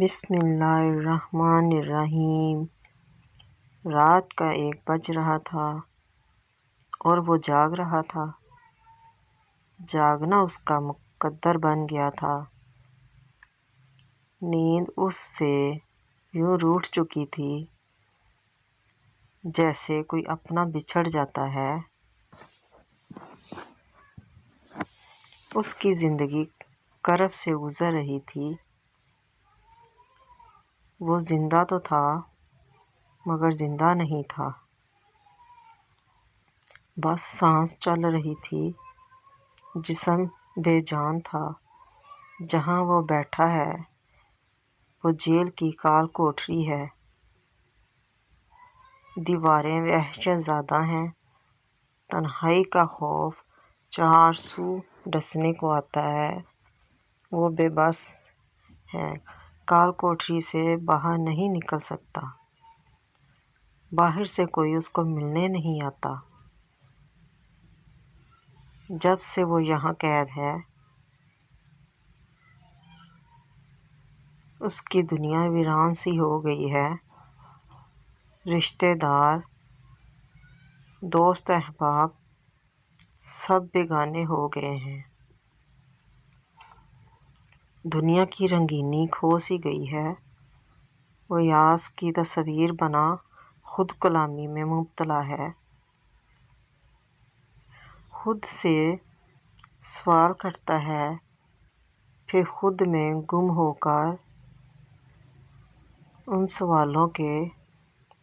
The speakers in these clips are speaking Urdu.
بسم اللہ الرحمن الرحیم۔ رات کا 1 بج رہا تھا اور وہ جاگ رہا تھا۔ جاگنا اس کا مقدر بن گیا تھا۔ نیند اس سے یوں روٹھ چکی تھی جیسے کوئی اپنا بچھڑ جاتا ہے۔ اس کی زندگی کرب سے گزر رہی تھی۔ وہ زندہ تو تھا مگر زندہ نہیں تھا، بس سانس چل رہی تھی۔ جسم بے جان تھا۔ جہاں وہ بیٹھا ہے وہ جیل کی کال کوٹری ہے۔ دیواریں وحشت زدہ ہیں۔ تنہائی کا خوف چار سو ڈسنے کو آتا ہے۔ وہ بے بس ہے، کال کوٹری سے باہر نہیں نکل سکتا۔ باہر سے کوئی اس کو ملنے نہیں آتا۔ جب سے وہ یہاں قید ہے اس کی دنیا ویران سی ہو گئی ہے۔ رشتے دار، دوست احباب سب بیگانے ہو گئے ہیں۔ دنیا کی رنگینی کھو سی گئی ہے۔ وہ یاس کی تصویر بنا خود کلامی میں مبتلا ہے۔ خود سے سوال کرتا ہے، پھر خود میں گم ہو کر ان سوالوں کے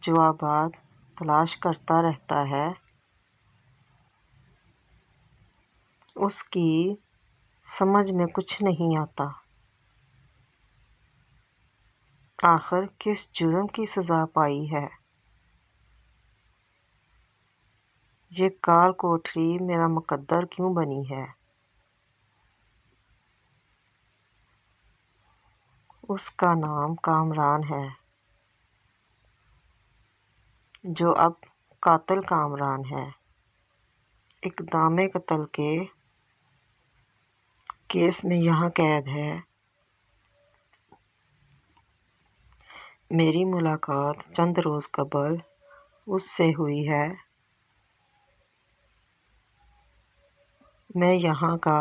جوابات تلاش کرتا رہتا ہے۔ اس کی سمجھ میں کچھ نہیں آتا۔ آخر کس جرم کی سزا پائی ہے؟ یہ کال کوٹری میرا مقدر کیوں بنی ہے؟ اس کا نام کامران ہے، جو اب قاتل کامران ہے۔ اقدام قتل کے کیس میں یہاں قید ہے۔ میری ملاقات چند روز قبل اس سے ہوئی ہے۔ میں یہاں کا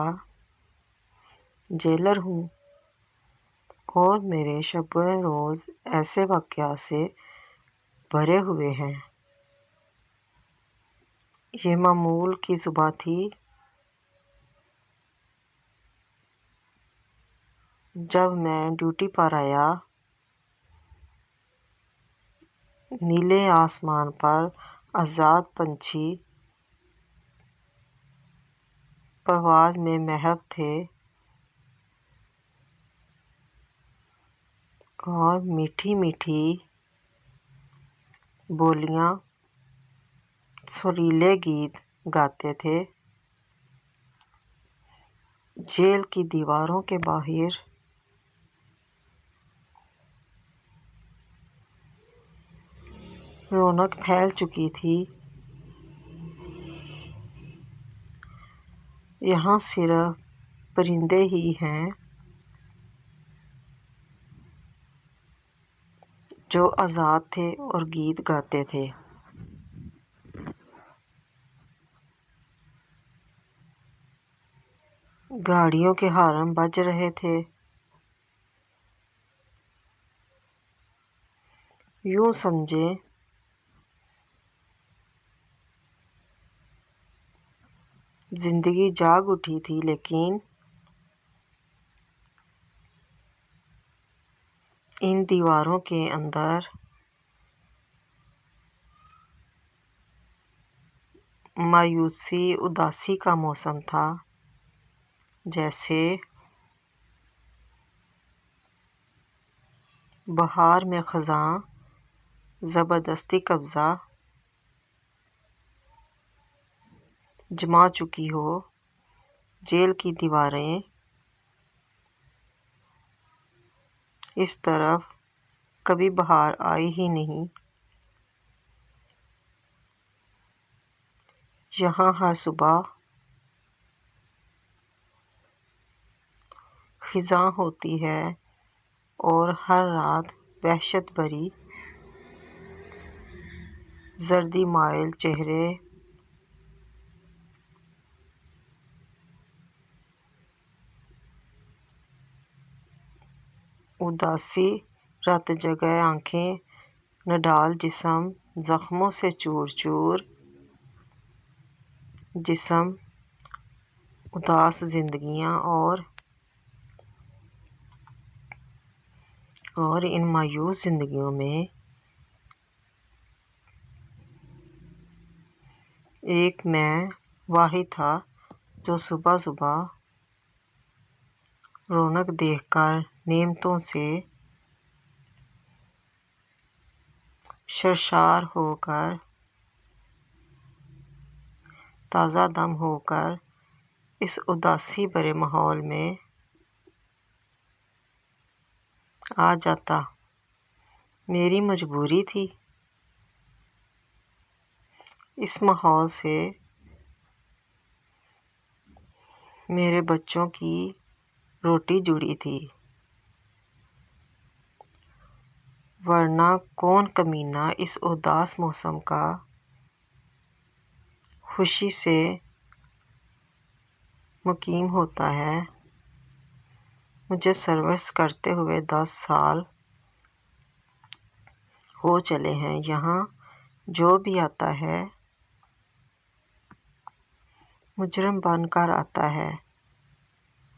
جیلر ہوں اور میرے شب روز ایسے واقعات سے بھرے ہوئے ہیں۔ یہ معمول کی صبح تھی جب میں ڈیوٹی پر آیا۔ نیلے آسمان پر آزاد پنچھی پرواز میں محو تھے اور میٹھی میٹھی بولیاں سریلے گیت گاتے تھے۔ جیل کی دیواروں کے باہر رونق پھیل چکی تھی۔ یہاں صرف پرندے ہی ہیں جو آزاد تھے اور گیت گاتے تھے۔ گاڑیوں کے ہارن بج رہے تھے۔ یوں سمجھے زندگی جاگ اٹھی تھی، لیکن ان دیواروں کے اندر مایوسی اداسی کا موسم تھا، جیسے بہار میں خزاں زبردستی قبضہ جما چکی ہو۔ جیل کی دیواریں اس طرف کبھی بہار آئی ہی نہیں۔ یہاں ہر صبح خزاں ہوتی ہے، اور ہر رات وحشت بھری زردی مائل چہرے اداسی رت جگہ آنکھیں نڈال جسم زخموں سے چور چور جسم اداس زندگیاں اور ان مایوس زندگیوں میں ایک میں واحد تھا جو صبح صبح رونق دیکھ کر نعمتوں سے سرشار ہو کر تازہ دم ہو کر اس اداسی بھرے ماحول میں آ جاتا۔ میری مجبوری تھی۔ اس ماحول سے میرے بچوں کی روٹی جڑی تھی، ورنہ کون کمینہ اس اداس موسم کا خوشی سے مقیم ہوتا ہے۔ مجھے سروس کرتے ہوئے 10 سال ہو چلے ہیں۔ یہاں جو بھی آتا ہے مجرم بن کر آتا ہے،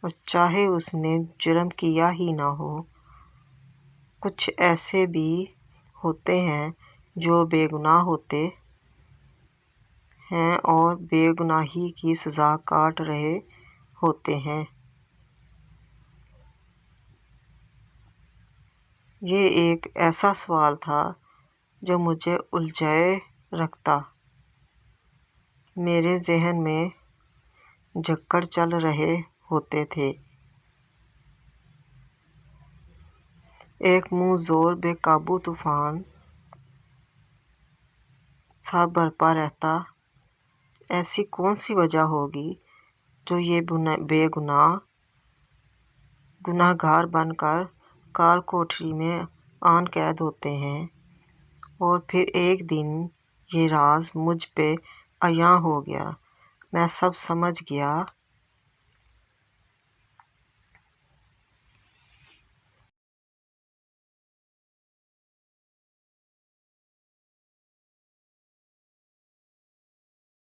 اور چاہے اس نے جرم کیا ہی نہ ہو۔ کچھ ایسے بھی ہوتے ہیں جو بے گناہ ہوتے ہیں اور بے گناہی کی سزا کاٹ رہے ہوتے ہیں۔ یہ ایک ایسا سوال تھا جو مجھے الجھائے رکھتا۔ میرے ذہن میں جھکڑ چل رہے ہوتے تھے۔ ایک منہ زور بے قابو طوفان سا برپا رہتا۔ ایسی کون سی وجہ ہوگی جو یہ بے گناہ گار بن کر کال کوٹری میں آن قید ہوتے ہیں، اور پھر ایک دن یہ راز مجھ پہ عیاں ہو گیا۔ میں سب سمجھ گیا۔